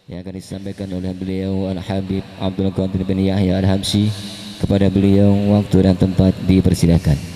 yang akan disampaikan oleh beliau Al-Habib Abdul Qadir bin Yahya Al-Habsyi. Kepada beliau waktu dan tempat dipersilakan.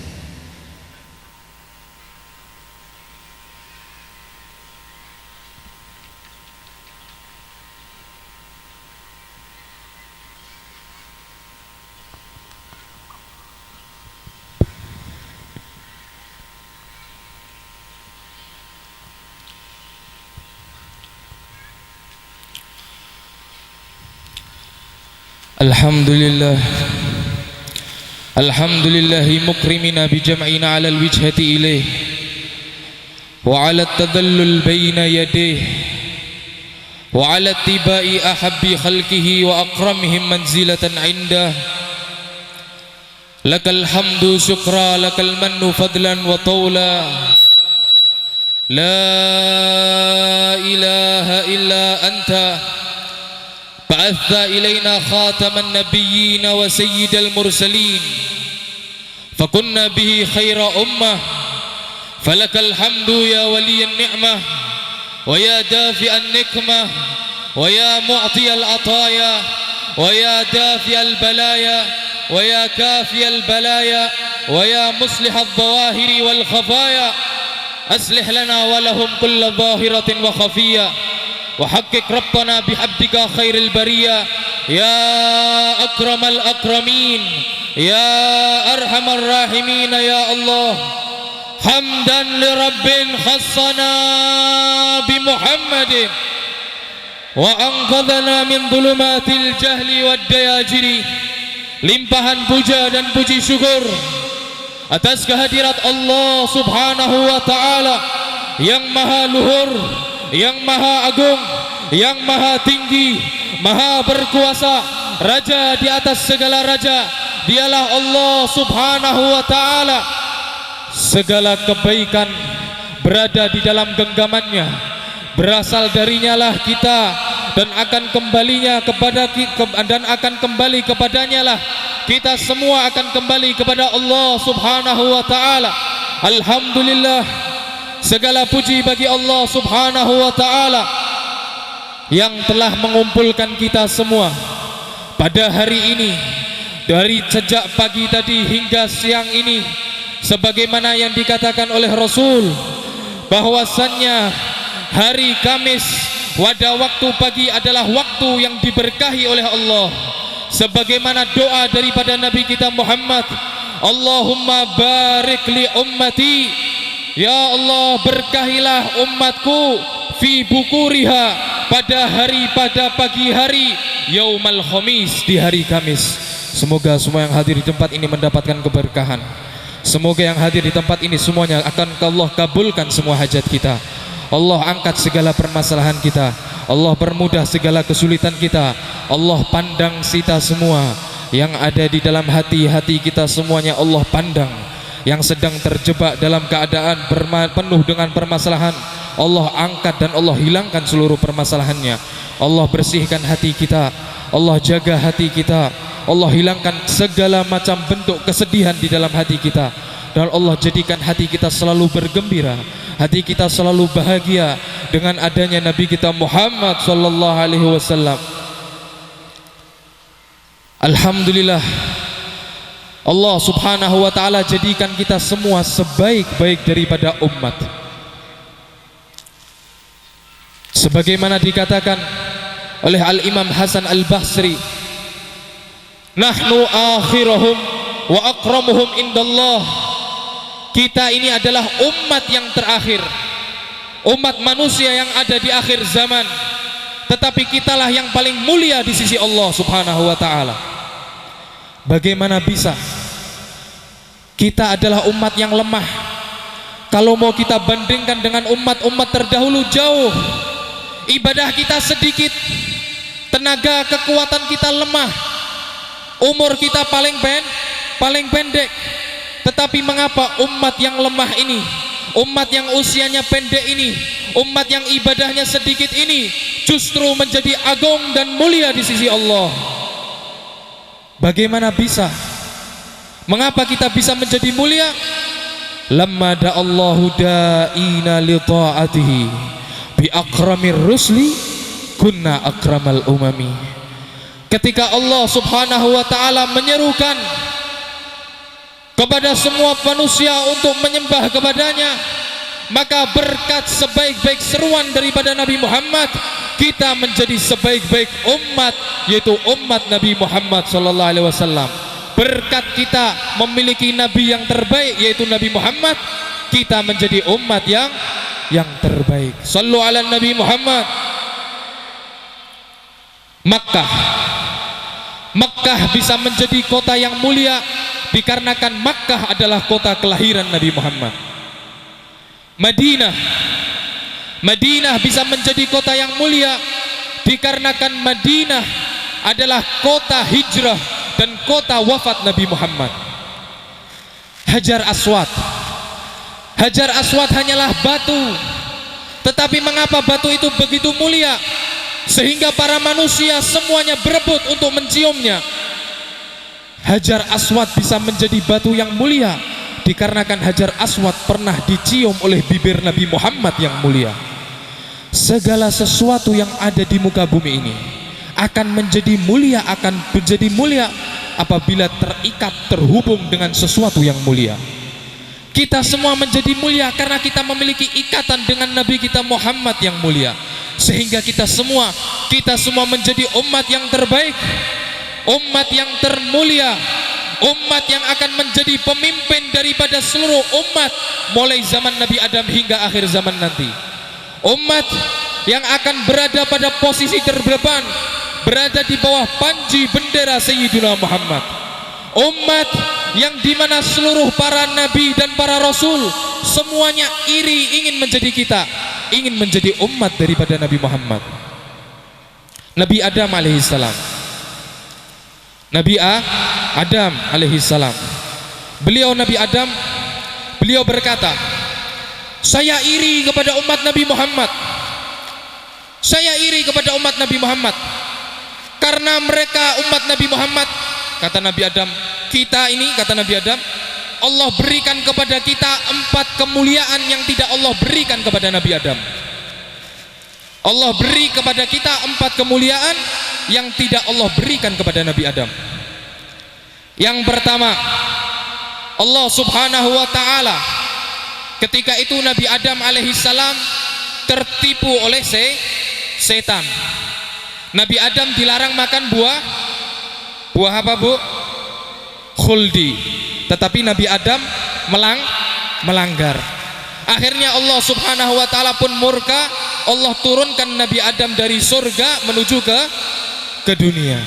Alhamdulillahi mukrimina bijam'ina ala alwijhati ilaih wa ala tadallul baina yadih wa ala tibai ahabbi khalqihi wa akramihim manzilatan indah. Lakal hamdu syukra, lakal mannu fadlan wa tawla. La ilaha illa anta ba'atha ilayna khataman nabiyyin wa sayyidal mursalin fakunna bihi khaira ummah falakal hamdu ya waliyan ni'mah wa ya dafi'an nikmah wa ya mu'tiyal ataya wa ya dafi'al balaya wa ya kafiyal balaya wa ya muslihal dhawahiri wal khafaya aslih lana wa lahum kulla dhahiratin wa khafiyya وحقق ربنا بحبدك خير البرية يا أكرم الأكرمين يا أرحم الراحمين يا الله. حمدا لرب خصنا بمحمد وأنقذنا من ظلمات الجهل والدياجر. Limpahan puja dan puji syukur atas kehadirat Allah subhanahu wa ta'ala yang maha luhur, yang maha agung, yang maha tinggi, maha berkuasa, raja di atas segala raja. Dialah Allah subhanahu wa ta'ala. Segala kebaikan berada di dalam genggamannya, berasal darinya lah kita, dan akan kembalinya kepada dan akan kembali kepadanya lah kita semua akan kembali kepada Allah subhanahu wa ta'ala. Alhamdulillah, segala puji bagi Allah subhanahu wa ta'ala yang telah mengumpulkan kita semua pada hari ini, dari sejak pagi tadi hingga siang ini, sebagaimana yang dikatakan oleh Rasul bahwasannya hari Kamis pada waktu pagi adalah waktu yang diberkahi oleh Allah, sebagaimana doa daripada Nabi kita Muhammad, Allahumma barik li ummati, ya Allah berkahilah umatku fi bukuriha, pada pagi hari yaumal khamis, di hari Kamis. Semoga semua yang hadir di tempat ini mendapatkan keberkahan. Semoga yang hadir di tempat ini semuanya akan Allah kabulkan semua hajat kita. Allah angkat segala permasalahan kita, Allah permudah segala kesulitan kita. Allah pandang kita semua yang ada di dalam hati-hati kita semuanya, Allah pandang. Yang sedang terjebak dalam keadaan penuh dengan permasalahan, Allah angkat dan Allah hilangkan seluruh permasalahannya. Allah bersihkan hati kita, Allah jaga hati kita, Allah hilangkan segala macam bentuk kesedihan di dalam hati kita, dan Allah jadikan hati kita selalu bergembira, hati kita selalu bahagia dengan adanya Nabi kita Muhammad sallallahu alaihi wasallam. Alhamdulillah, Allah subhanahu wa ta'ala jadikan kita semua sebaik-baik daripada umat. Sebagaimana dikatakan oleh Al-Imam Hasan Al-Basri, nahnu akhiruhum wa akramuhum indallah. Kita ini adalah umat yang terakhir, umat manusia yang ada di akhir zaman, tetapi kitalah yang paling mulia di sisi Allah subhanahu wa ta'ala. Bagaimana bisa kita adalah umat yang lemah? Kalau mau kita bandingkan dengan umat-umat terdahulu, jauh ibadah kita sedikit, tenaga kekuatan kita lemah, umur kita paling pendek. Tetapi mengapa umat yang lemah ini, umat yang usianya pendek ini, umat yang ibadahnya sedikit ini justru menjadi agung dan mulia di sisi Allah? Bagaimana bisa? Mengapa kita bisa menjadi mulia? Lamma da'allahu da'ina li ta'atihi bi akramir rusli kunna akramal umami. Ketika Allah subhanahu wa ta'ala menyerukan kepada semua manusia untuk menyembah kepadanya, maka berkat sebaik-baik seruan daripada Nabi Muhammad, kita menjadi sebaik-baik umat, yaitu umat Nabi Muhammad sallallahu alaihi wasallam. Berkat kita memiliki nabi yang terbaik, yaitu Nabi Muhammad, kita menjadi umat yang terbaik. Sallu ala Nabi Muhammad. Makkah bisa menjadi kota yang mulia dikarenakan Makkah adalah kota kelahiran Nabi Muhammad. Madinah bisa menjadi kota yang mulia dikarenakan Madinah adalah kota hijrah dan kota wafat Nabi Muhammad. Hajar Aswad hanyalah batu, tetapi mengapa batu itu begitu mulia sehingga para manusia semuanya berebut untuk menciumnya? Hajar Aswad bisa menjadi batu yang mulia dikarenakan Hajar Aswad pernah dicium oleh bibir Nabi Muhammad yang mulia. Segala sesuatu yang ada di muka bumi ini akan menjadi mulia apabila terikat, terhubung dengan sesuatu yang mulia. Kita semua menjadi mulia karena kita memiliki ikatan dengan Nabi kita Muhammad yang mulia, sehingga kita semua menjadi umat yang terbaik, umat yang termulia, umat yang akan menjadi pemimpin daripada seluruh umat mulai zaman Nabi Adam hingga akhir zaman nanti. Umat yang akan berada pada posisi terdepan, berada di bawah panji bendera Sayyidina Muhammad. Umat yang dimana seluruh para nabi dan para rasul semuanya iri ingin menjadi kita, ingin menjadi umat daripada Nabi Muhammad. Nabi Adam alaihissalam, Adam alaihissalam, beliau berkata, saya iri kepada umat Nabi Muhammad. Saya iri kepada umat Nabi Muhammad karena mereka umat Nabi Muhammad, kata Nabi Adam, kita ini, kata Nabi Adam, Allah berikan kepada kita 4 kemuliaan yang tidak Allah berikan kepada Nabi Adam. Allah beri kepada kita 4 kemuliaan yang tidak Allah berikan kepada Nabi Adam. Yang pertama, Allah subhanahu wa ta'ala ketika itu Nabi Adam alaihissalam tertipu oleh setan. Nabi Adam dilarang makan buah apa bu? Khuldi. Tetapi Nabi Adam melanggar. Akhirnya Allah subhanahu wa ta'ala pun murka. Allah turunkan Nabi Adam dari surga menuju ke dunia.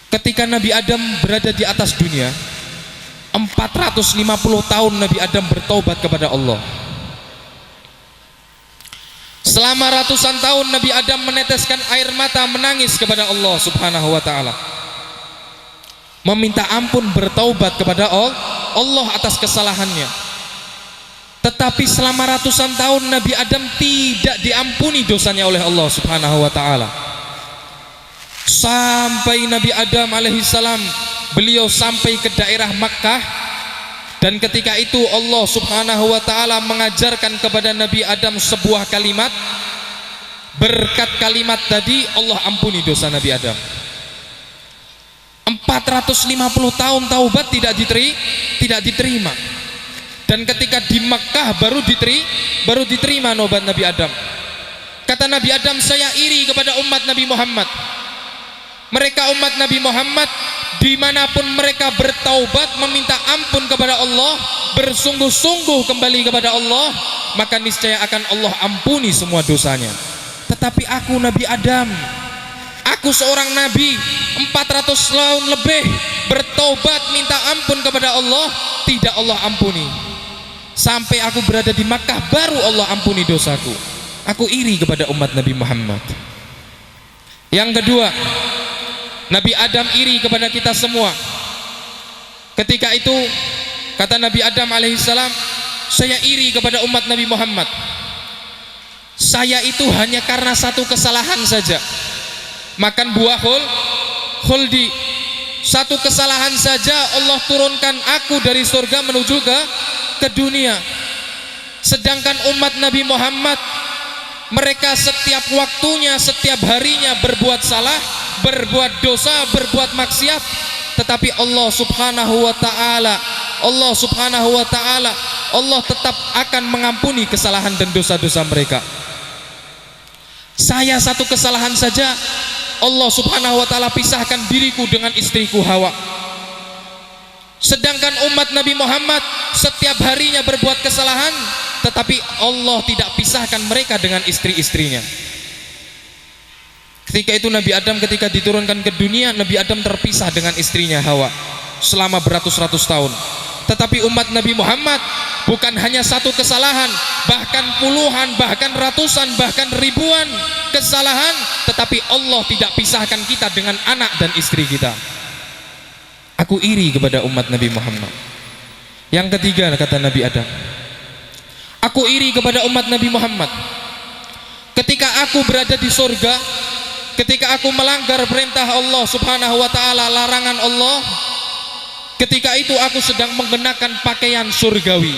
Ketika Nabi Adam berada di atas dunia, 450 tahun Nabi Adam bertaubat kepada Allah. Selama ratusan tahun Nabi Adam meneteskan air mata menangis kepada Allah subhanahu wa ta'ala, meminta ampun, bertaubat kepada Allah atas kesalahannya. Tetapi selama ratusan tahun Nabi Adam tidak diampuni dosanya oleh Allah subhanahu wa ta'ala, sampai Nabi Adam alaihissalam beliau sampai ke daerah Makkah. Dan ketika itu Allah subhanahu wa ta'ala mengajarkan kepada Nabi Adam sebuah kalimat. Berkat kalimat tadi Allah ampuni dosa Nabi Adam. 450 tahun taubat tidak diterima. Dan ketika di Makkah baru diterima nobat Nabi Adam. Kata Nabi Adam, saya iri kepada umat Nabi Muhammad. Mereka umat Nabi Muhammad dimanapun mereka bertaubat, meminta ampun kepada Allah, bersungguh-sungguh kembali kepada Allah, maka niscaya akan Allah ampuni semua dosanya. Tetapi aku Nabi Adam, aku seorang Nabi 400 tahun lebih bertaubat minta ampun kepada Allah, tidak Allah ampuni. Sampai aku berada di Makkah baru Allah ampuni dosaku. Aku iri kepada umat Nabi Muhammad. Yang kedua, Nabi Adam iri kepada kita semua. Ketika itu kata Nabi Adam alaihissalam, saya iri kepada umat Nabi Muhammad. Saya itu hanya karena satu kesalahan saja, makan buah khuldi. Satu kesalahan saja Allah turunkan aku dari surga menuju ke dunia. Sedangkan umat Nabi Muhammad Mereka setiap waktunya, setiap harinya berbuat salah, berbuat dosa, berbuat maksiat, tetapi Allah Subhanahu wa taala, Allah tetap akan mengampuni kesalahan dan dosa-dosa mereka. Saya satu kesalahan saja, Allah Subhanahu wa taala pisahkan diriku dengan istriku Hawa. Sedangkan umat Nabi Muhammad setiap harinya berbuat kesalahan, tetapi Allah tidak pisahkan mereka dengan istri-istrinya. Ketika itu Nabi Adam ketika diturunkan ke dunia, Nabi Adam terpisah dengan istrinya Hawa selama beratus-ratus tahun. Tetapi umat Nabi Muhammad bukan hanya satu kesalahan, bahkan puluhan, bahkan ratusan, bahkan ribuan kesalahan, tetapi Allah tidak pisahkan kita dengan anak dan istri kita. Aku iri kepada umat Nabi Muhammad. Yang ketiga, kata Nabi Adam, aku iri kepada umat Nabi Muhammad. Ketika aku berada di surga, ketika aku melanggar perintah Allah Subhanahu wa taala, larangan Allah, ketika itu aku sedang mengenakan pakaian surgawi,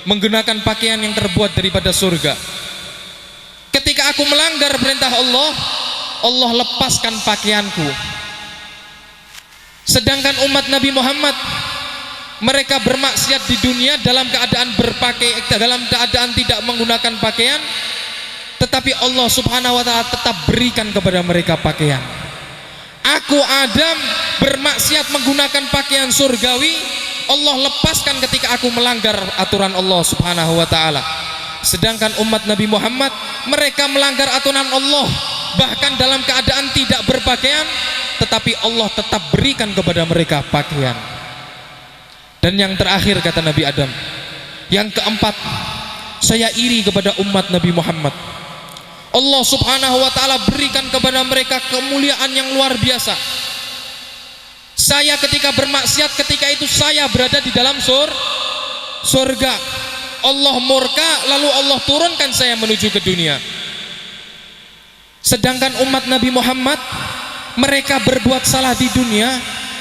menggunakan pakaian yang terbuat daripada surga. Ketika aku melanggar perintah Allah, Allah lepaskan pakaianku. Sedangkan umat Nabi Muhammad, mereka bermaksiat di dunia dalam keadaan dalam keadaan tidak menggunakan pakaian, tetapi Allah Subhanahu wa taala tetap berikan kepada mereka pakaian. Aku Adam bermaksiat menggunakan pakaian surgawi, Allah lepaskan ketika aku melanggar aturan Allah Subhanahu wa taala. Sedangkan umat Nabi Muhammad, mereka melanggar aturan Allah, bahkan dalam keadaan tidak berpakaian, tetapi Allah tetap berikan kepada mereka pakaian. Dan yang terakhir, kata Nabi Adam, yang keempat, saya iri kepada umat Nabi Muhammad. Allah Subhanahu wa taala berikan kepada mereka kemuliaan yang luar biasa. Saya ketika bermaksiat, ketika itu saya berada di dalam surga. Allah murka, lalu Allah turunkan saya menuju ke dunia. Sedangkan umat Nabi Muhammad, mereka berbuat salah di dunia,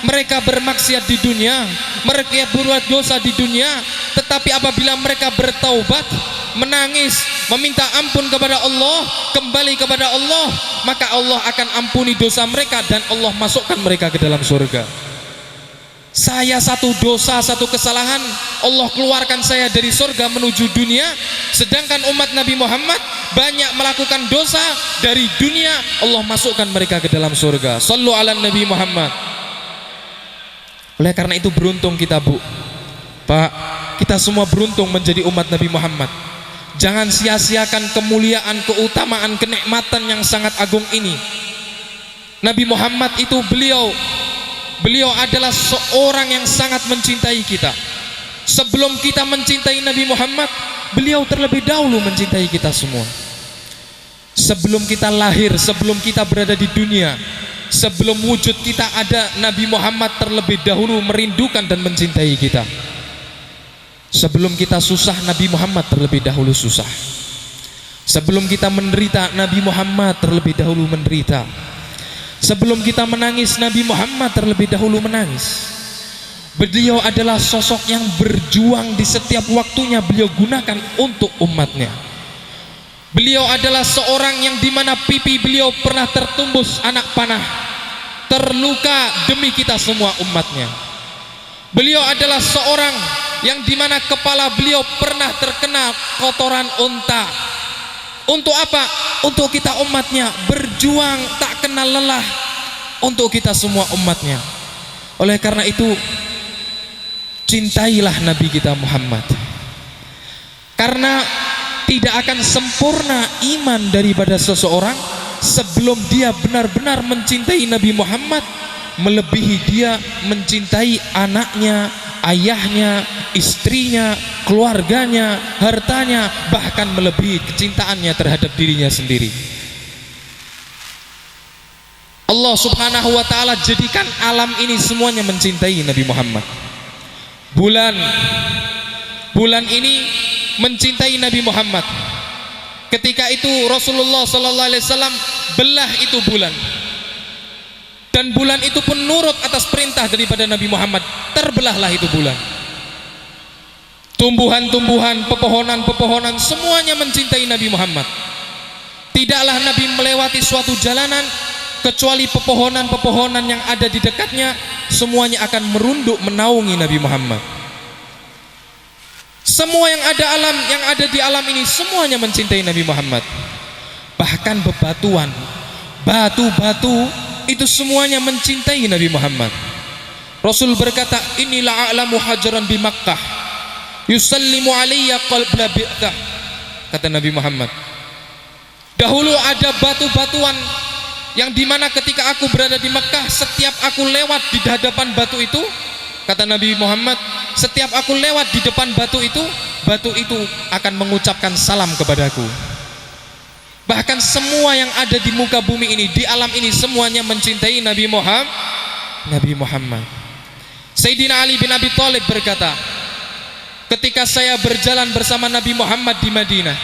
mereka bermaksiat di dunia, mereka berbuat dosa di dunia, tetapi apabila mereka bertaubat, menangis, meminta ampun kepada Allah, kembali kepada Allah, maka Allah akan ampuni dosa mereka dan Allah masukkan mereka ke dalam surga. Saya satu dosa, satu kesalahan, Allah keluarkan saya dari surga menuju dunia. Sedangkan umat Nabi Muhammad banyak melakukan dosa, dari dunia Allah masukkan mereka ke dalam surga. Sallu ala Nabi Muhammad. Oleh karena itu beruntung kita, Bu, Pak, kita semua beruntung menjadi umat Nabi Muhammad. Jangan sia-siakan kemuliaan, keutamaan, kenikmatan yang sangat agung ini. Nabi Muhammad itu beliau adalah seorang yang sangat mencintai kita. Sebelum kita mencintai Nabi Muhammad, beliau terlebih dahulu mencintai kita semua. Sebelum kita lahir, sebelum kita berada di dunia, sebelum wujud kita ada, Nabi Muhammad terlebih dahulu merindukan dan mencintai kita. Sebelum kita susah, Nabi Muhammad terlebih dahulu susah. Sebelum kita menderita, Nabi Muhammad terlebih dahulu menderita. Sebelum kita menangis, Nabi Muhammad terlebih dahulu menangis. Beliau adalah sosok yang berjuang di setiap waktunya beliau gunakan untuk umatnya. Beliau adalah seorang yang dimana pipi beliau pernah tertumbus anak panah, terluka demi kita semua umatnya. Beliau adalah seorang yang dimana kepala beliau pernah terkena kotoran unta. Untuk apa? Untuk kita umatnya, berjuang tak kenal lelah untuk kita semua umatnya. Oleh karena itu, cintailah Nabi kita Muhammad. Karena tidak akan sempurna iman daripada seseorang sebelum dia benar-benar mencintai Nabi Muhammad, melebihi dia mencintai anaknya, ayahnya, istrinya, keluarganya, hartanya, bahkan melebihi kecintaannya terhadap dirinya sendiri. Allah Subhanahu wa taala jadikan alam ini semuanya mencintai Nabi Muhammad. Bulan ini mencintai Nabi Muhammad. Ketika itu Rasulullah sallallahu alaihi wasallam belah itu bulan. Dan bulan itu pun nurut atas perintah daripada Nabi Muhammad. Terbelahlah itu bulan. Tumbuhan-tumbuhan, pepohonan-pepohonan semuanya mencintai Nabi Muhammad. Tidaklah Nabi melewati suatu jalanan kecuali pepohonan-pepohonan yang ada di dekatnya semuanya akan merunduk menaungi Nabi Muhammad. Semua yang ada di alam ini semuanya mencintai Nabi Muhammad. Bahkan bebatuan, batu-batu itu semuanya mencintai Nabi Muhammad. Rasul berkata, inilah a'lamu hajaran bi Makkah yusallimu alayya qalbla bi'tah. Kata Nabi Muhammad, dahulu ada batu-batuan yang dimana ketika aku berada di Mekah, setiap aku lewat di hadapan batu itu, kata Nabi Muhammad, setiap aku lewat di depan batu itu akan mengucapkan salam kepadaku. Bahkan semua yang ada di muka bumi ini, di alam ini, semuanya mencintai Nabi Muhammad. Sayyidina Ali bin Abi Thalib berkata, ketika saya berjalan bersama Nabi Muhammad di Madinah,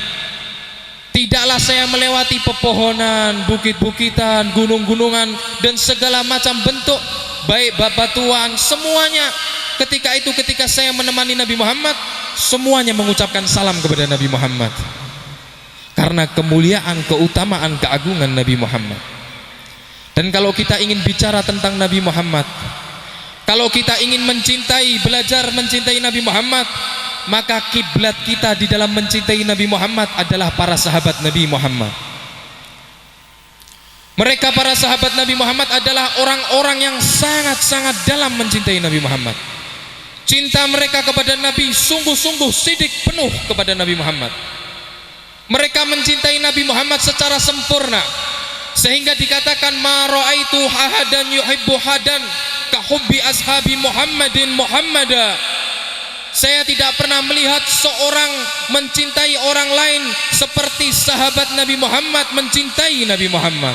tidaklah saya melewati pepohonan, bukit-bukitan, gunung-gunungan, dan segala macam bentuk, baik batuan, semuanya. Ketika saya menemani Nabi Muhammad, semuanya mengucapkan salam kepada Nabi Muhammad. Karena kemuliaan, keutamaan, keagungan Nabi Muhammad. Dan kalau kita ingin bicara tentang Nabi Muhammad, kalau kita ingin belajar mencintai Nabi Muhammad, maka kiblat kita di dalam mencintai Nabi Muhammad adalah para sahabat Nabi Muhammad. Mereka para sahabat Nabi Muhammad adalah orang-orang yang sangat-sangat dalam mencintai Nabi Muhammad. Cinta mereka kepada Nabi sungguh-sungguh sidik penuh kepada Nabi Muhammad. Mereka mencintai Nabi Muhammad secara sempurna, sehingga dikatakan ma ra'aitu ahadan yuhibbu hadan ka hubbi ashabi Muhammadin Muhammada. Saya tidak pernah melihat seorang mencintai orang lain seperti sahabat Nabi Muhammad mencintai Nabi Muhammad.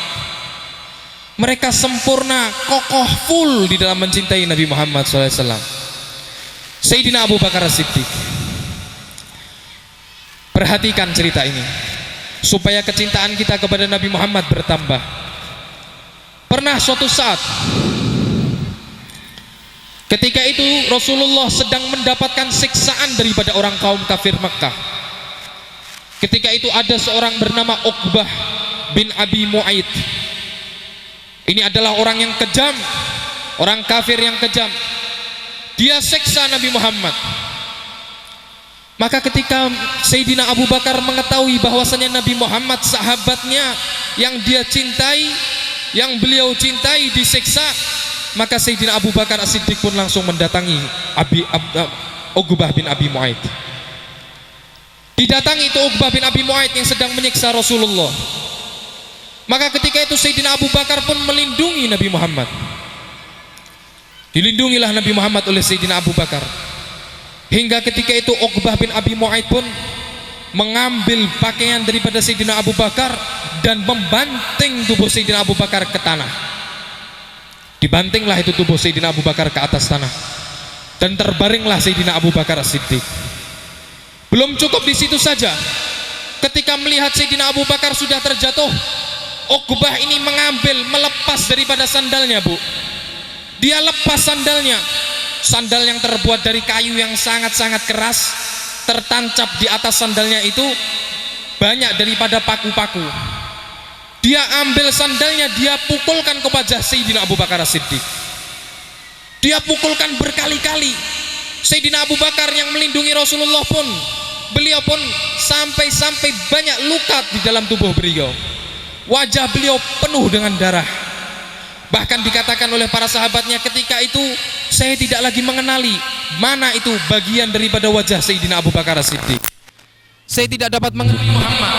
Mereka sempurna, kokoh, full di dalam mencintai Nabi Muhammad SAW. Sayyidina Abu Bakar As-Siddiq, perhatikan cerita ini supaya kecintaan kita kepada Nabi Muhammad bertambah. Pernah suatu saat, ketika itu Rasulullah sedang mendapatkan siksaan daripada orang kaum kafir Makkah. Ketika itu ada seorang bernama Uqbah bin Abi Mu'aid. Ini adalah orang yang kejam, orang kafir yang kejam. Dia siksa Nabi Muhammad. Maka ketika Sayyidina Abu Bakar mengetahui bahwasanya Nabi Muhammad sahabatnya yang dia cintai, yang beliau cintai disiksa, maka Sayyidina Abu Bakar As-Siddiq pun langsung mendatangi Uqbah bin Abi Mu'aid. Didatangi itu Uqbah bin Abi Mu'aid yang sedang menyiksa Rasulullah. Maka ketika itu Sayyidina Abu Bakar pun melindungi Nabi Muhammad. Dilindungilah Nabi Muhammad oleh Sayyidina Abu Bakar. Hingga ketika itu Uqbah bin Abi Mu'aid pun mengambil pakaian daripada Sayyidina Abu Bakar dan membanting tubuh Sayyidina Abu Bakar ke tanah. Dibantinglah itu tubuh Sayyidina Abu Bakar ke atas tanah, dan terbaringlah Sayyidina Abu Bakar As-Siddiq. Belum cukup di situ saja, ketika melihat Sayyidina Abu Bakar sudah terjatuh, Uqbah ini melepas daripada sandalnya, Bu. Dia lepas sandalnya, sandal yang terbuat dari kayu yang sangat-sangat keras. Tertancap di atas sandalnya itu banyak daripada paku-paku. Dia ambil sandalnya, dia pukulkan ke wajah Sayyidina Abu Bakar As-Siddiq. Dia pukulkan berkali-kali. Sayyidina Abu Bakar yang melindungi Rasulullah pun, beliau pun sampai banyak luka di dalam tubuh beliau. Wajah beliau penuh dengan darah. Bahkan dikatakan oleh para sahabatnya, ketika itu saya tidak lagi mengenali mana itu bagian daripada wajah Sayyidina Abu Bakar As-Siddiq. Saya tidak dapat mengenali Muhammad.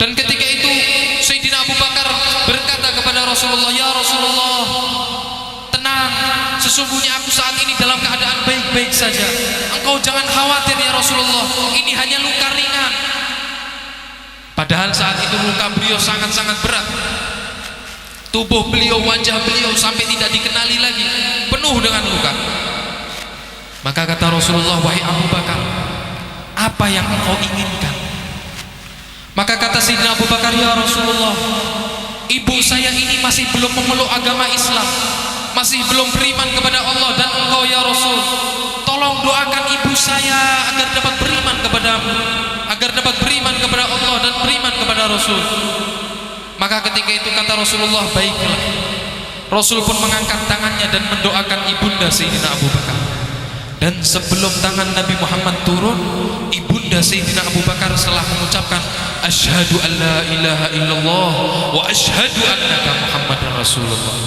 Dan ketika itu Sayyidina Abu Bakar berkata kepada Rasulullah, ya Rasulullah, tenang, sesungguhnya aku saat ini dalam keadaan baik-baik saja. Engkau jangan khawatir ya Rasulullah, ini hanya luka ringan. Padahal saat itu luka beliau sangat-sangat berat. Tubuh beliau, wajah beliau sampai tidak dikenali lagi, penuh dengan luka. Maka kata Rasulullah, wahai Abu Bakar, apa yang engkau inginkan? Maka kata Sayyidina Abu Bakar, ya Rasulullah, ibu saya ini masih belum memeluk agama Islam, masih belum beriman kepada Allah dan engkau ya Rasul, tolong doakan ibu saya agar dapat beriman kepadamu, agar dapat beriman kepada Allah dan beriman kepada Rasul. Maka ketika itu kata Rasulullah, baiklah. Rasul pun mengangkat tangannya dan mendoakan ibunda Sayyidina Abu Bakar. Dan sebelum tangan Nabi Muhammad turun, ibunda Sayyidina Abu Bakar setelah mengucapkan asyhadu an la ilaha illallah wa asyhadu annaka Muhammadar Rasulullah.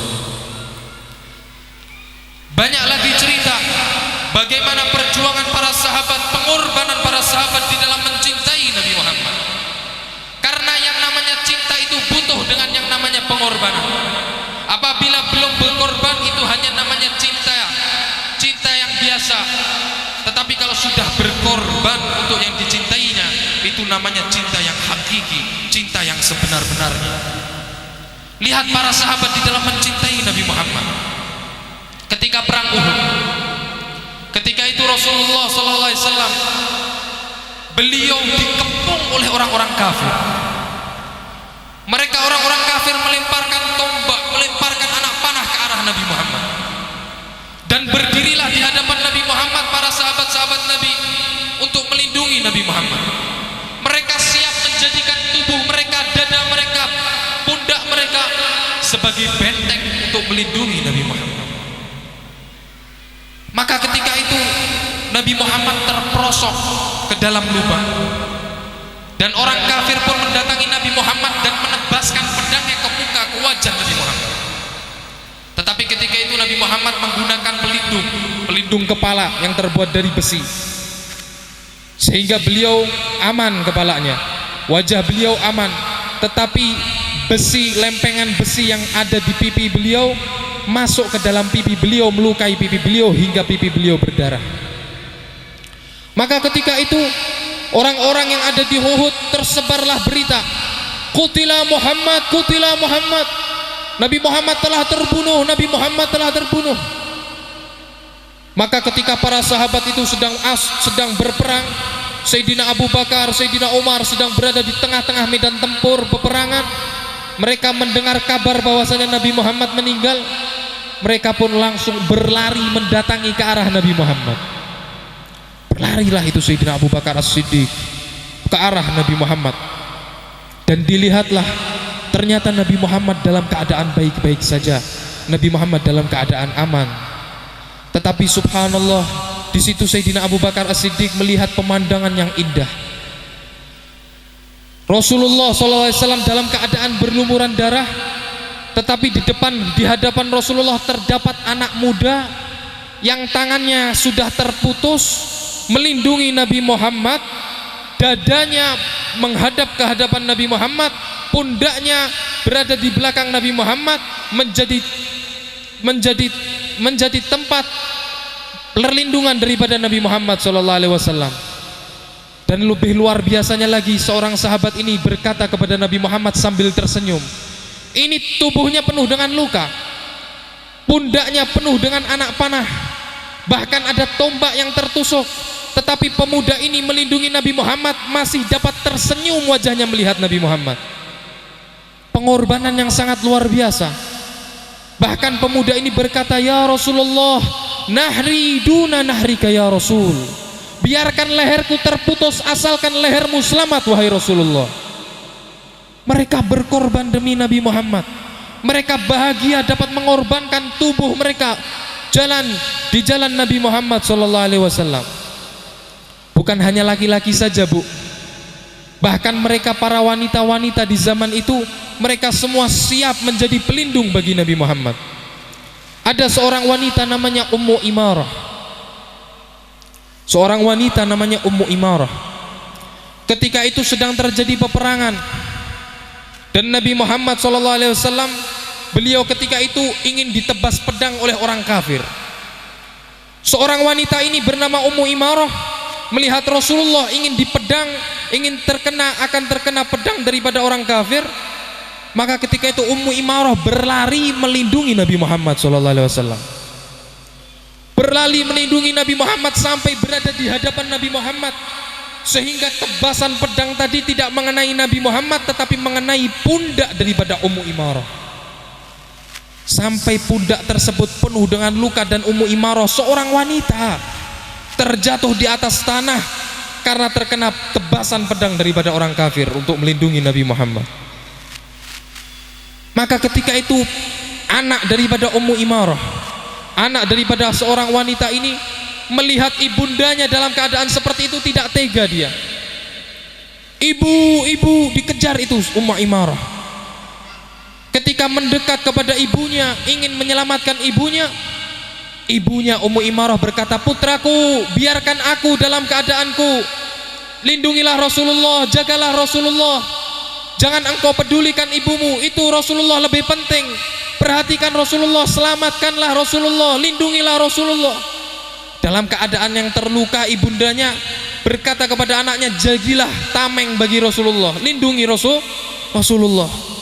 Banyak lagi cerita bagaimana perjuangan para sahabat, pengorbanan para sahabat di dalam mencintai Nabi Muhammad. Karena yang namanya cinta itu butuh dengan yang namanya pengorbanan. Apabila belum berkorban, itu hanya namanya cinta yang biasa. Tetapi kalau sudah berkorban untuk yang dicintainya, itu namanya cinta yang hakiki, cinta yang sebenar-benarnya. Lihat para sahabat di dalam mencintai Nabi Muhammad. Ketika perang Uhud, ketika itu Rasulullah SAW, beliau dikepung oleh orang-orang kafir. Mereka orang-orang kafir melemparkan tombak, melemparkan anak panah ke arah Nabi Muhammad. Dan berdirilah di hadapan Nabi Muhammad para sahabat-sahabat Nabi untuk melindungi Nabi Muhammad. Mereka siap menjadikan tubuh mereka, dada mereka, pundak mereka sebagai benteng untuk melindungi Nabi Muhammad. Maka ketika itu Nabi Muhammad terperosok ke dalam lubang, dan orang kafir pun mendatangi Nabi Muhammad dan menebaskan pedangnya ke muka, ke wajah Nabi Muhammad. Tetapi ketika itu Nabi Muhammad menggunakan pelindung kepala yang terbuat dari besi, sehingga beliau aman kepalanya, wajah beliau aman. Tetapi besi, lempengan besi yang ada di pipi beliau masuk ke dalam pipi beliau, melukai pipi beliau hingga pipi beliau berdarah. Maka ketika itu orang-orang yang ada di Uhud, tersebarlah berita, qutila Muhammad, qutila Muhammad, Nabi Muhammad telah terbunuh, Nabi Muhammad telah terbunuh. Maka ketika para sahabat itu sedang berperang, Sayyidina Abu Bakar, Sayyidina Umar sedang berada di tengah-tengah medan tempur peperangan. Mereka mendengar kabar bahwasanya Nabi Muhammad meninggal. Mereka pun langsung berlari mendatangi ke arah Nabi Muhammad. Berlarilah itu Sayyidina Abu Bakar As-Siddiq ke arah Nabi Muhammad. Dan dilihatlah, ternyata Nabi Muhammad dalam keadaan baik-baik saja. Nabi Muhammad dalam keadaan aman. Tetapi subhanallah, di situ Sayyidina Abu Bakar As-Siddiq melihat pemandangan yang indah. Rasulullah SAW dalam keadaan berlumuran darah, tetapi di hadapan Rasulullah terdapat anak muda yang tangannya sudah terputus melindungi Nabi Muhammad, dadanya menghadap ke hadapan Nabi Muhammad, pundaknya berada di belakang Nabi Muhammad, menjadi tempat perlindungan daripada Nabi Muhammad SAW. Dan lebih luar biasanya lagi, seorang sahabat ini berkata kepada Nabi Muhammad sambil tersenyum, ini tubuhnya penuh dengan luka, pundaknya penuh dengan anak panah, bahkan ada tombak yang tertusuk, tetapi pemuda ini melindungi Nabi Muhammad, masih dapat tersenyum wajahnya melihat Nabi Muhammad. Pengorbanan yang sangat luar biasa. Bahkan pemuda ini berkata, ya Rasulullah, nahri duna nahrika ya Rasul, biarkan leherku terputus asalkan lehermu selamat wahai Rasulullah. Mereka berkorban demi Nabi Muhammad. Mereka bahagia dapat mengorbankan tubuh mereka di jalan Nabi Muhammad SAW. Bukan hanya laki-laki saja, Bu. Bahkan mereka para wanita-wanita di zaman itu, mereka semua siap menjadi pelindung bagi Nabi Muhammad. Ada seorang wanita namanya Ummu Imarah. Seorang wanita namanya Ummu Imarah. Ketika itu sedang terjadi peperangan, dan Nabi Muhammad SAW, beliau ketika itu ingin ditebas pedang oleh orang kafir. Seorang wanita ini bernama Ummu Imarah melihat Rasulullah ingin dipedang, akan terkena pedang daripada orang kafir. Maka ketika itu Ummu Imarah berlari melindungi Nabi Muhammad SAW. Berlari melindungi Nabi Muhammad sampai berada di hadapan Nabi Muhammad, sehingga tebasan pedang tadi tidak mengenai Nabi Muhammad tetapi mengenai pundak daripada Ummu Imarah. Sampai pundak tersebut penuh dengan luka, dan Ummu Imarah seorang wanita terjatuh di atas tanah karena terkena tebasan pedang daripada orang kafir untuk melindungi Nabi Muhammad. Maka ketika itu anak daripada Ummu Imarah, anak daripada seorang wanita ini melihat ibundanya dalam keadaan seperti itu, tidak tega dia. Ibu dikejar itu Ummu Imarah. Ketika mendekat kepada ibunya ingin menyelamatkan ibunya, ibunya Ummu Imarah berkata, putraku, biarkan aku dalam keadaanku, lindungilah Rasulullah, jagalah Rasulullah, jangan engkau pedulikan ibumu, itu Rasulullah lebih penting. Perhatikan Rasulullah, selamatkanlah Rasulullah, lindungilah Rasulullah. Dalam keadaan yang terluka, ibundanya berkata kepada anaknya, jadilah tameng bagi Rasulullah, lindungi Rasulullah.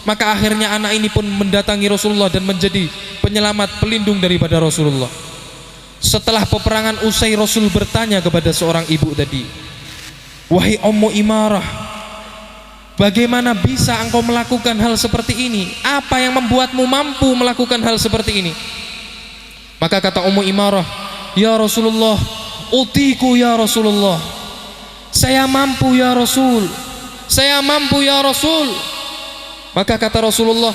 Maka akhirnya anak ini pun mendatangi Rasulullah dan menjadi penyelamat, pelindung daripada Rasulullah. Setelah peperangan usai, Rasul bertanya kepada seorang ibu tadi, wahai Ummu Imarah, bagaimana bisa engkau melakukan hal seperti ini? Apa yang membuatmu mampu melakukan hal seperti ini? Maka kata Ummu Imarah, ya Rasulullah, utiku ya Rasulullah, saya mampu ya Rasul, saya mampu ya Rasul. Maka kata Rasulullah,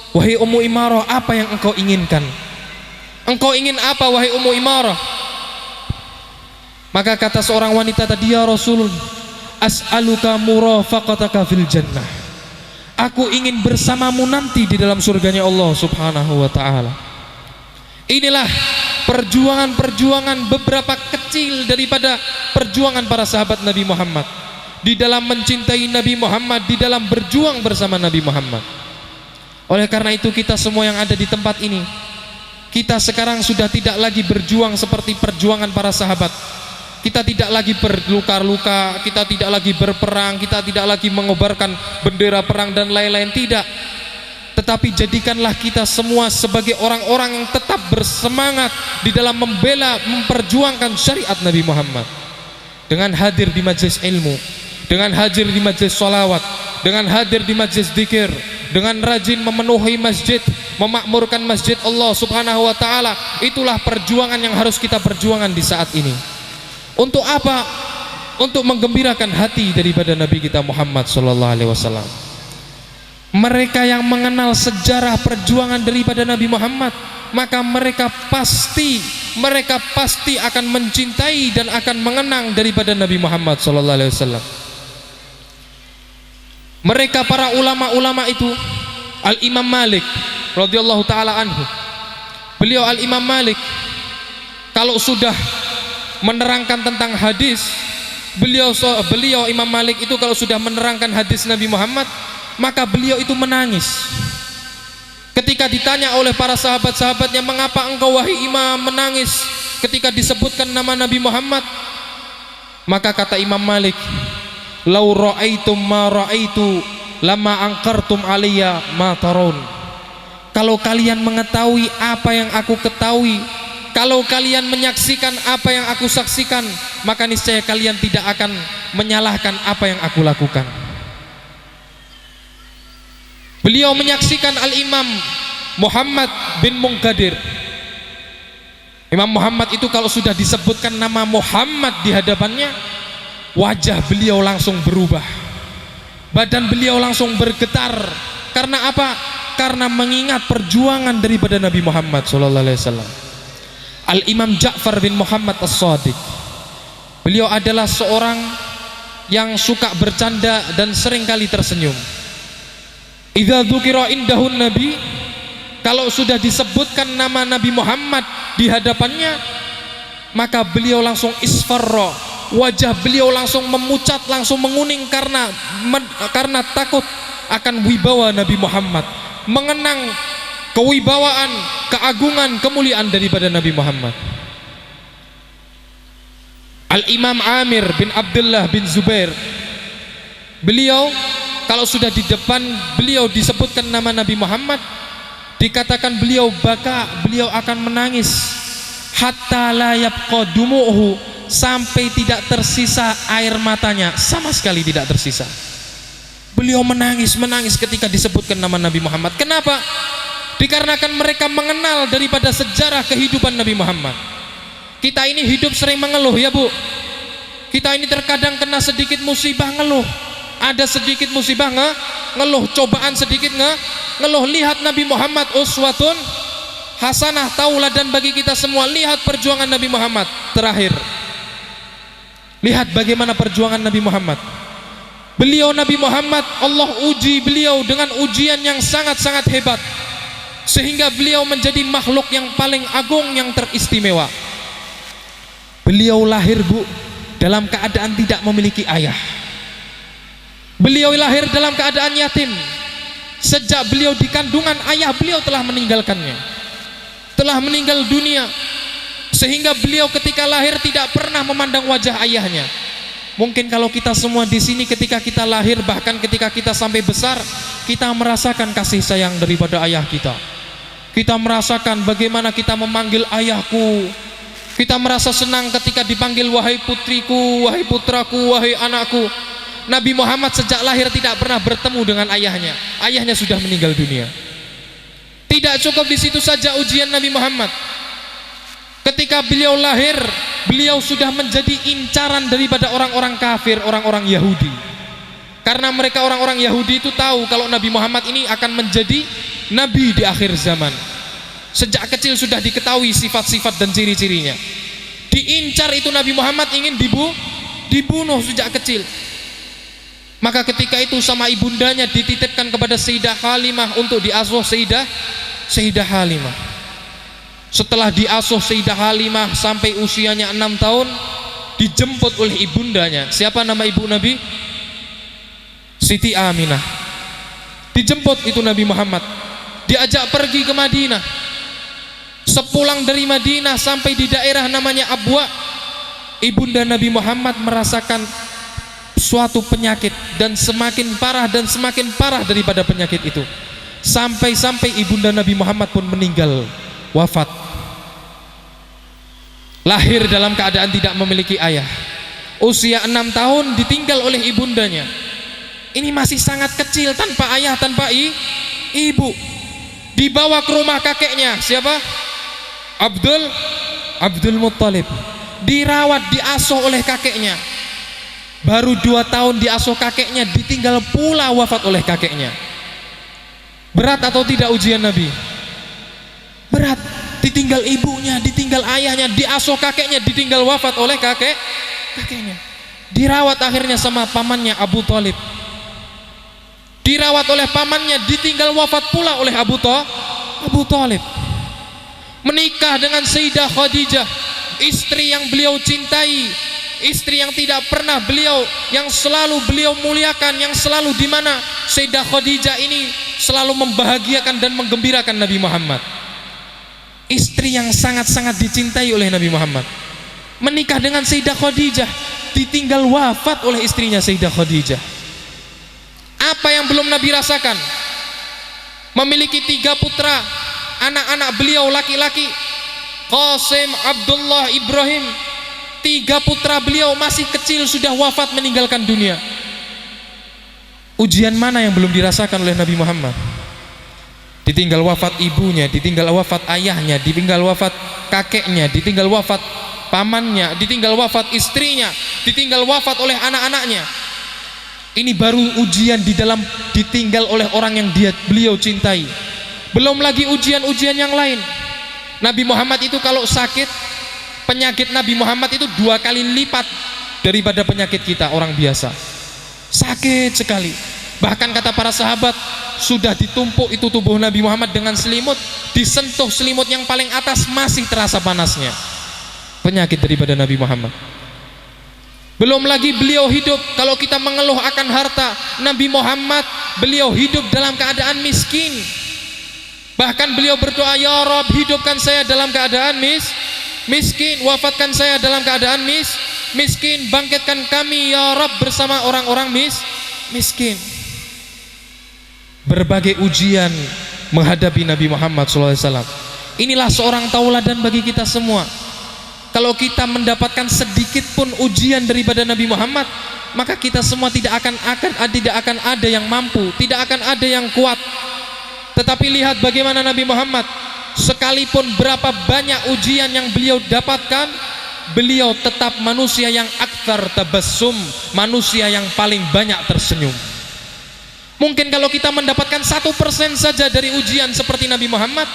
wahai Ummu Imarah, apa yang engkau inginkan? Engkau ingin apa wahai Ummu Imarah? Maka kata seorang wanita tadi, ya Rasul, as'aluka murafaqataka fil jannah, aku ingin bersamamu nanti di dalam surganya Allah subhanahu wa ta'ala. Inilah perjuangan-perjuangan beberapa kecil daripada perjuangan para sahabat Nabi Muhammad di dalam mencintai Nabi Muhammad, di dalam berjuang bersama Nabi Muhammad. Oleh karena itu kita semua yang ada di tempat ini, kita sekarang sudah tidak lagi berjuang seperti perjuangan para sahabat. Kita tidak lagi berluka-luka, kita tidak lagi berperang, kita tidak lagi mengobarkan bendera perang dan lain-lain, tidak. Tetapi jadikanlah kita semua sebagai orang-orang yang tetap bersemangat di dalam membela, memperjuangkan syariat Nabi Muhammad. Dengan hadir di majelis ilmu, dengan hadir di majelis sholawat, dengan hadir di majelis zikir, dengan rajin memenuhi masjid, memakmurkan masjid Allah subhanahu wa ta'ala. Itulah perjuangan yang harus kita perjuangan di saat ini. Untuk apa? Untuk menggembirakan hati daripada Nabi kita Muhammad sallallahu alaihi wasallam. Mereka yang mengenal sejarah perjuangan daripada Nabi Muhammad, maka mereka pasti akan mencintai dan akan mengenang daripada Nabi Muhammad sallallahu alaihi wasallam. Mereka para ulama-ulama itu, Al-Imam Malik radhiyallahu taala anhu. Beliau Al-Imam Malik kalau sudah menerangkan tentang hadis, beliau Imam Malik itu kalau sudah menerangkan hadis Nabi Muhammad, maka beliau itu menangis. Ketika ditanya oleh para sahabat-sahabatnya, mengapa engkau wahai imam menangis ketika disebutkan nama Nabi Muhammad? Maka kata Imam Malik, lau ra'aitum ma ra'aitu lama angkartum alayya ma taron. Kalau kalian mengetahui apa yang aku ketahui, kalau kalian menyaksikan apa yang aku saksikan, maka niscaya kalian tidak akan menyalahkan apa yang aku lakukan. Beliau menyaksikan Al-Imam Muhammad bin Munkadir. Imam Muhammad itu kalau sudah disebutkan nama Muhammad di hadapannya, wajah beliau langsung berubah, badan beliau langsung bergetar. Karena apa? Karena mengingat perjuangan daripada Nabi Muhammad SAW. Al-Imam Ja'far bin Muhammad As-Sadiq, beliau adalah seorang yang suka bercanda dan seringkali tersenyum. Idza dzukira indahun nabi, kalau sudah disebutkan nama Nabi Muhammad di hadapannya, maka beliau langsung isfarra, wajah beliau langsung memucat, langsung menguning karena takut akan wibawa Nabi Muhammad, mengenang kewibawaan, keagungan, kemuliaan daripada Nabi Muhammad. Al-Imam Amir bin Abdullah bin Zubair, beliau kalau sudah di depan beliau disebutkan nama Nabi Muhammad, dikatakan beliau beliau akan menangis hatta la yabqa dumu'uhu, sampai tidak tersisa air matanya, sama sekali tidak tersisa. Beliau menangis ketika disebutkan nama Nabi Muhammad. Kenapa? Dikarenakan mereka mengenal daripada sejarah kehidupan Nabi Muhammad. Kita ini hidup sering mengeluh, ya Bu. Kita ini terkadang kena sedikit musibah ngeluh, ada sedikit musibah ngeluh, cobaan sedikit ngeluh. Lihat Nabi Muhammad uswatun hasanah, tauladan bagi kita semua. Lihat perjuangan Nabi Muhammad terakhir. Lihat bagaimana perjuangan Nabi Muhammad. Beliau Nabi Muhammad, Allah uji beliau dengan ujian yang sangat-sangat hebat, sehingga beliau menjadi makhluk yang paling agung, yang teristimewa. Beliau lahir, Bu, dalam keadaan tidak memiliki ayah. Beliau lahir dalam keadaan yatim. Sejak beliau di kandungan ayah beliau telah meninggalkannya, telah meninggal dunia, sehingga beliau ketika lahir tidak pernah memandang wajah ayahnya. Mungkin kalau kita semua di sini ketika kita lahir, bahkan ketika kita sampai besar, kita merasakan kasih sayang daripada ayah kita. Kita merasakan bagaimana kita memanggil ayahku. Kita merasa senang ketika dipanggil wahai putriku, wahai putraku, wahai anakku. Nabi Muhammad sejak lahir tidak pernah bertemu dengan ayahnya. Ayahnya sudah meninggal dunia. Tidak cukup di situ saja ujian Nabi Muhammad. Ketika beliau lahir, beliau sudah menjadi incaran daripada orang-orang kafir, orang-orang Yahudi. Karena mereka orang-orang Yahudi itu tahu kalau Nabi Muhammad ini akan menjadi nabi di akhir zaman. Sejak kecil sudah diketahui sifat-sifat dan ciri-cirinya. Diincar itu Nabi Muhammad, ingin dibunuh sejak kecil. Maka ketika itu sama ibundanya dititipkan kepada Sayyidah Halimah untuk diasuh Sayyidah Halimah. Setelah diasuh Sayyidah Halimah sampai usianya 6 tahun, dijemput oleh ibundanya. Siapa nama ibu Nabi? Siti Aminah. Dijemput itu Nabi Muhammad, diajak pergi ke Madinah. Sepulang dari Madinah sampai di daerah namanya Abwa, ibunda Nabi Muhammad merasakan suatu penyakit, dan semakin parah daripada penyakit itu, sampai ibunda Nabi Muhammad pun meninggal, wafat. Lahir dalam keadaan tidak memiliki ayah, usia 6 tahun ditinggal oleh ibundanya. Ini masih sangat kecil, tanpa ayah, tanpa ibu. Dibawa ke rumah kakeknya, siapa? Abdul Muttalib. Dirawat, diasuh oleh kakeknya. Baru 2 tahun diasuh kakeknya, ditinggal pula wafat oleh kakeknya. Berat atau tidak ujian Nabi? Berat. Ditinggal ibunya, ditinggal ayahnya, diasuh kakeknya, ditinggal wafat oleh kakeknya. Dirawat akhirnya sama pamannya Abu Thalib. Dirawat oleh pamannya, ditinggal wafat pula oleh Abu Thalib. Menikah dengan Sayyidah Khadijah, istri yang beliau cintai, istri yang tidak pernah yang selalu beliau muliakan, yang selalu di mana Sayyidah Khadijah ini selalu membahagiakan dan menggembirakan Nabi Muhammad. Istri yang sangat-sangat dicintai oleh Nabi Muhammad. Menikah dengan Sayyidah Khadijah, ditinggal wafat oleh istrinya Sayyidah Khadijah. Apa yang belum Nabi rasakan? Memiliki 3 putra, anak-anak beliau laki-laki, Qasim, Abdullah, Ibrahim. 3 putra beliau masih kecil sudah wafat, meninggalkan dunia. Ujian mana yang belum dirasakan oleh Nabi Muhammad? Ditinggal wafat ibunya, ditinggal wafat ayahnya, ditinggal wafat kakeknya, ditinggal wafat pamannya, ditinggal wafat istrinya, ditinggal wafat oleh anak-anaknya. Ini baru ujian di dalam ditinggal oleh orang yang beliau cintai. Belum lagi ujian-ujian yang lain. Nabi Muhammad itu kalau sakit, penyakit Nabi Muhammad itu 2 kali lipat daripada penyakit kita orang biasa. Sakit sekali. Bahkan kata para sahabat, sudah ditumpuk itu tubuh Nabi Muhammad dengan selimut, disentuh selimut yang paling atas masih terasa panasnya. Penyakit daripada Nabi Muhammad. Belum lagi beliau hidup, kalau kita mengeluh akan harta, Nabi Muhammad beliau hidup dalam keadaan miskin. Bahkan beliau berdoa, ya Rabb, hidupkan saya dalam keadaan miskin, wafatkan saya dalam keadaan miskin, bangkitkan kami ya Rabb bersama orang-orang miskin. Berbagai ujian menghadapi Nabi Muhammad SAW. Inilah seorang tauladan bagi kita semua. Kalau kita mendapatkan sedikit pun ujian daripada Nabi Muhammad, maka kita semua tidak akan ada yang mampu, tidak akan ada yang kuat. Tetapi lihat bagaimana Nabi Muhammad, sekalipun berapa banyak ujian yang beliau dapatkan, beliau tetap manusia yang aktif aktsar tabassum, manusia yang paling banyak tersenyum. Mungkin kalau kita mendapatkan 1% saja dari ujian seperti Nabi Muhammad,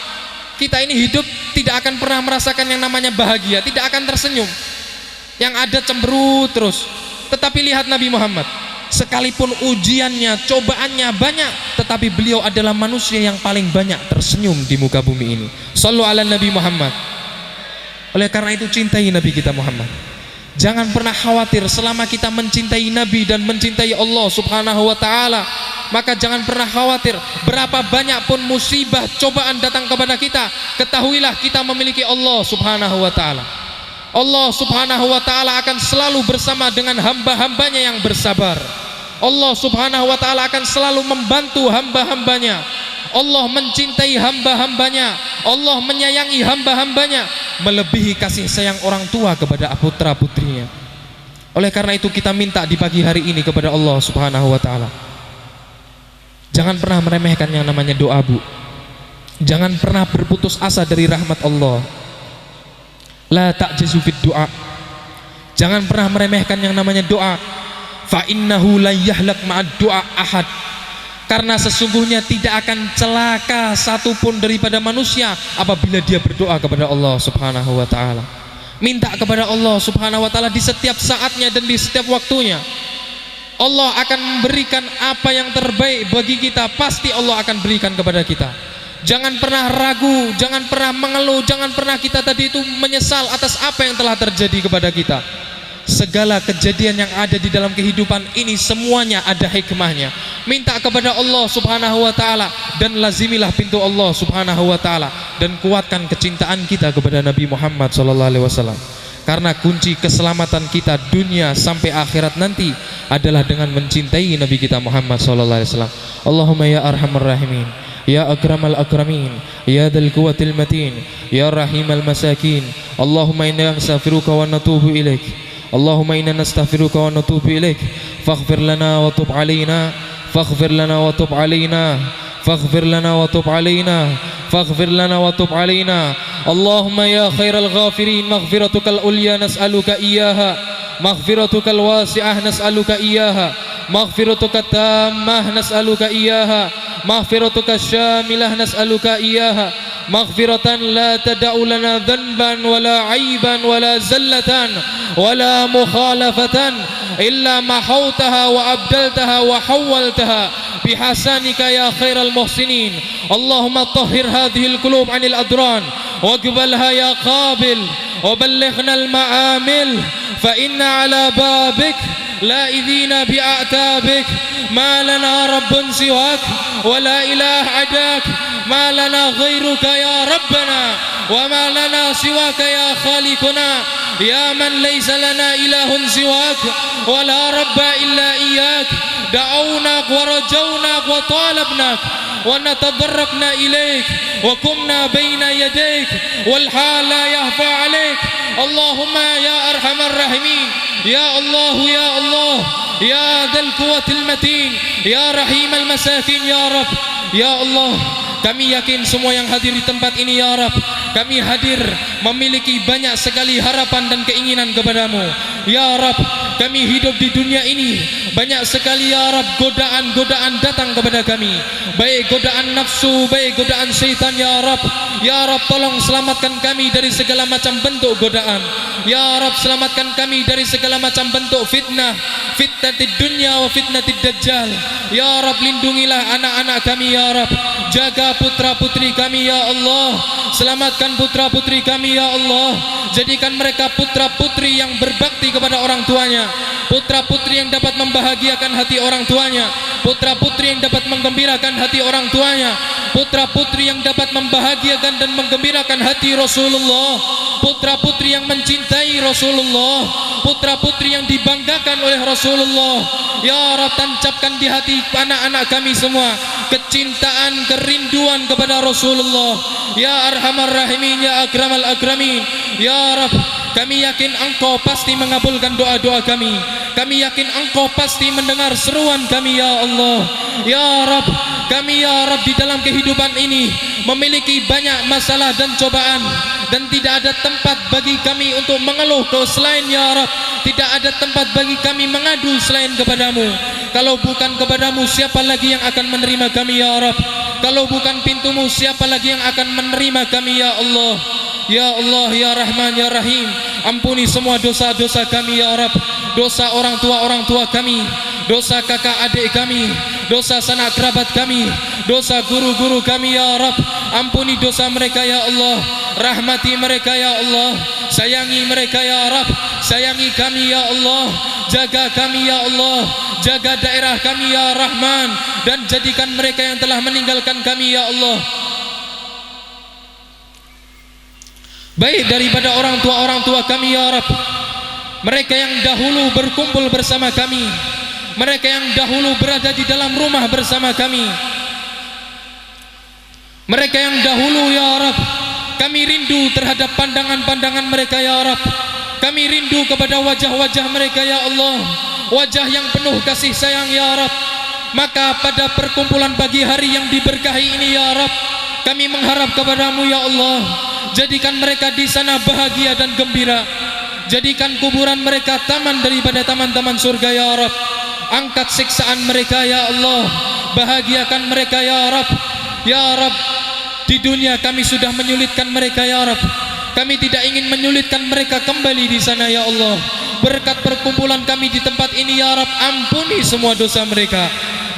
kita ini hidup tidak akan pernah merasakan yang namanya bahagia, tidak akan tersenyum, yang ada cemberut terus. Tetapi lihat Nabi Muhammad, sekalipun ujiannya, cobaannya banyak, tetapi beliau adalah manusia yang paling banyak tersenyum di muka bumi ini. Shallu ala Nabi Muhammad. Oleh karena itu cintai Nabi kita Muhammad. Jangan pernah khawatir selama kita mencintai Nabi dan mencintai Allah Subhanahu wa ta'ala. Maka jangan pernah khawatir berapa banyak pun musibah, cobaan datang kepada kita, ketahuilah kita memiliki Allah Subhanahu wa ta'ala. Allah Subhanahu wa ta'ala akan selalu bersama dengan hamba-hambanya yang bersabar. Allah Subhanahu wa ta'ala akan selalu membantu hamba-hambanya. Allah mencintai hamba-hambanya, Allah menyayangi hamba-hambanya, melebihi kasih sayang orang tua kepada putra putrinya. Oleh karena itu kita minta di pagi hari ini kepada Allah Subhanahu wa ta'ala, jangan pernah meremehkan yang namanya doa, Bu. Jangan pernah berputus asa dari rahmat Allah. La ta'jizu fid du'a. Jangan pernah meremehkan yang namanya doa. Fa innahu la yahlak ma'ad du'a ahad. Karena sesungguhnya tidak akan celaka satupun daripada manusia apabila dia berdoa kepada Allah Subhanahu wa ta'ala. Minta kepada Allah Subhanahu wa ta'ala di setiap saatnya dan di setiap waktunya. Allah akan memberikan apa yang terbaik bagi kita. Pasti Allah akan berikan kepada kita. Jangan pernah ragu, jangan pernah mengeluh, jangan pernah kita tadi itu menyesal atas apa yang telah terjadi kepada kita. Segala kejadian yang ada di dalam kehidupan ini semuanya ada hikmahnya. Minta kepada Allah Subhanahu wa ta'ala dan lazimilah pintu Allah Subhanahu wa ta'ala, dan kuatkan kecintaan kita kepada Nabi Muhammad sallallahu alaihi wasallam. Karena kunci keselamatan kita dunia sampai akhirat nanti adalah dengan mencintai Nabi kita Muhammad sallallahu alaihi wasallam. Allahumma ya arhamar rahimin, ya akramal akramin, ya dzal quwwatil matin, ya rahimal masakin. Allahumma inna nastaghfiruka wa natubu ilaik. Allahumma inna nastaghfiruka wa natubu ilaik. Faghfir lana wa tub alaina, faghfir lana wa tub alaina, faghfir lana wa tub alaina, faghfir lana wa tub alaina. Allahumma ya khairal ghafirin, maghfiratukal ulya nas'aluka iyyaha, maghfiratukal wasi'ah nas'aluka iyyaha, maghfiratukat tammah nas'aluka iyyaha, maghfiratukas syamilah nas'aluka iyyaha, maghfiratan la tada'u lana dhanban wala aiban wala zallatan wala mukhalafatan illa mahawtaha wa abdaltaha wa hawaltaha bihasanika ya khairal muhsinin. Allahumma tahhir hadhil qulub anil adran waqbalha ya qabil wa ballighna al ma'amil fa inna ala babik laidhina bi'atabik ma lana rabbun siwak wa la ilaha adak ma lana ghairuka ya rabbana wa ma lana siwaka ya khaliquna ya man laysa lana ilahun siwak wa la rabba illa iyyak da'awnak wa rajawnak wa talabnak wa natadarrabna ilaik wa kumna baina yadaik wal hal la yahfa alaik. Allahumma ya arhamar rahimin, ya Allah ya Allah, ya dzal quwwatil matin, ya rahimal masakin, ya Rabb. Ya Allah, kami yakin semua yang hadir di tempat ini ya Rabb, kami hadir memiliki banyak sekali harapan dan keinginan kepadamu ya Rabb. Kami hidup di dunia ini banyak sekali ya Rabb godaan-godaan datang kepada kami, baik godaan nafsu, baik godaan syaitan ya Rabb. Ya Rabb, tolong selamatkan kami dari segala macam bentuk godaan ya Rabb. Selamatkan kami dari segala macam bentuk fitnah, fitnatid dunya wa fitnatid dajjal ya Rabb. Lindungilah anak-anak kami ya Rabb, jaga putra-putri kami ya Allah, selamatkan putra-putri kami ya Allah. Jadikan mereka putra-putri yang berbakti kepada orang tuanya, putra-putri yang dapat membahagiakan hati orang tuanya, putra-putri yang dapat menggembirakan hati orang tuanya, putra-putri yang dapat membahagiakan dan menggembirakan hati Rasulullah, putra-putri yang mencintai Rasulullah, putra-putri yang dibanggakan oleh Rasulullah. Ya Rabb, tancapkan di hati anak-anak kami semua kecintaan, kerinduan kepada Rasulullah ya arhamar rahimin, ya akramal akramin. Ya Rabb, kami yakin Engkau pasti mengabulkan doa-doa kami. Kami yakin Engkau pasti mendengar seruan kami ya Allah. Ya Rabb, kami ya Rabb di dalam kehidupan ini memiliki banyak masalah dan cobaan, dan tidak ada tempat bagi kami untuk mengeluh kau selain ya Rabb. Tidak ada tempat bagi kami mengadu selain kepadamu. Kalau bukan kepadamu, siapa lagi yang akan menerima kami ya Rabb? Kalau bukan pintumu, siapa lagi yang akan menerima kami ya Allah? Ya Allah, ya Rahman, ya Rahim, ampuni semua dosa-dosa kami ya Rabb. Dosa orang tua kami, dosa kakak adik kami, dosa sanak kerabat kami, dosa guru-guru kami ya Rabb. Ampuni dosa mereka ya Allah. Rahmati mereka ya Allah. Sayangi mereka ya Rabb. Sayangi kami ya Allah. Jaga kami ya Allah. Jaga daerah kami ya Rahman, dan jadikan mereka yang telah meninggalkan kami ya Allah baik daripada orang tua kami ya Rabb. Mereka yang dahulu berkumpul bersama kami, mereka yang dahulu berada di dalam rumah bersama kami, mereka yang dahulu ya Rabb, kami rindu terhadap pandangan-pandangan mereka ya Rabb. Kami rindu kepada wajah-wajah mereka ya Allah, wajah yang penuh kasih sayang ya Rabb. Maka pada perkumpulan pagi hari yang diberkahi ini ya Rabb, kami mengharap kepadamu ya Allah, jadikan mereka di sana bahagia dan gembira. Jadikan kuburan mereka taman daripada taman-taman surga ya Rabb. Angkat siksaan mereka ya Allah, bahagiakan mereka ya Rabb. Ya Rabb, di dunia kami sudah menyulitkan mereka ya Rabb. Kami tidak ingin menyulitkan mereka kembali di sana ya Allah. Berkat perkumpulan kami di tempat ini ya Rabb, ampuni semua dosa mereka,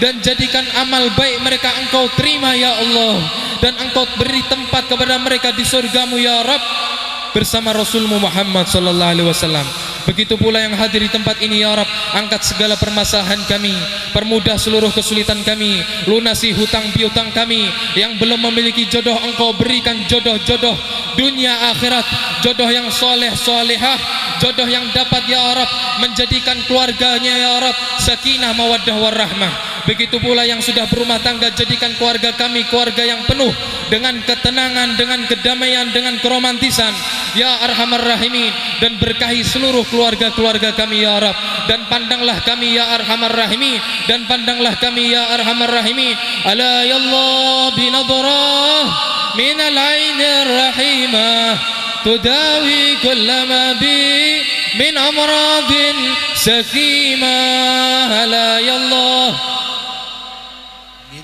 dan jadikan amal baik mereka Engkau terima ya Allah, dan Engkau beri tempat kepada mereka di surgamu ya Rabb bersama Rasulmu Muhammad sallallahu alaihi wasallam. Begitu pula yang hadir di tempat ini ya Rabb, angkat segala permasalahan kami, permudah seluruh kesulitan kami, lunasi hutang piutang kami. Yang belum memiliki jodoh, Engkau berikan jodoh-jodoh dunia akhirat, jodoh yang soleh solehah, jodoh yang dapat ya Rabb menjadikan keluarganya ya Rabb sakinah mawaddah warahmah. Begitu pula yang sudah berumah tangga, jadikan keluarga kami keluarga yang penuh dengan ketenangan, dengan kedamaian, dengan keromantisan ya Arhamar Rahimin, dan berkahi seluruh keluarga-keluarga kami ya Rabb. Dan pandanglah kami ya Arhamar Rahimin, dan pandanglah kami ya Arhamar Rahimin. Ala ya Allah binadrah minal ainir rahimah tudawi kullama bi min amradin sakimah. Ala ya Allah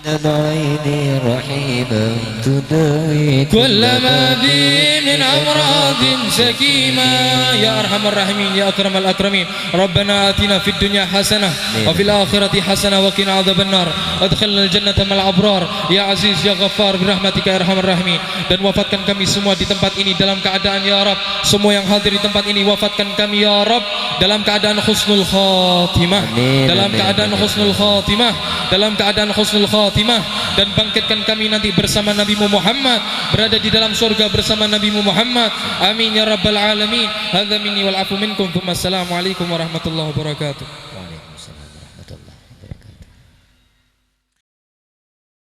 من العين رحيما تداوي كل ما بي من أمراض سكيمة. يا أرحم الراحمين يا أكرم الأكرمين. ربنا آتنا في الدنيا حسنة وفي الآخرة حسنة وقنا عذاب النار. أدخلنا الجنة مع الأبرار يا عزيز يا غفار برحمتك يا أرحم الراحمين. Dan wafatkan kami semua di tempat ini dalam keadaan ya Rabb, semua yang hadir di tempat ini wafatkan kami ya Rabb dalam keadaan husnul khatimah, dalam keadaan husnul khatimah, dalam keadaan husnul khatimah, dan bangkitkan kami nanti bersama Nabi Muhammad, berada di dalam surga bersama Nabi Muhammad. Amin ya rabbal alamin. Hadza minni wal afu minkum. Assalamualaikum warahmatullahi wabarakatuh. Waalaikumsalam warahmatullahi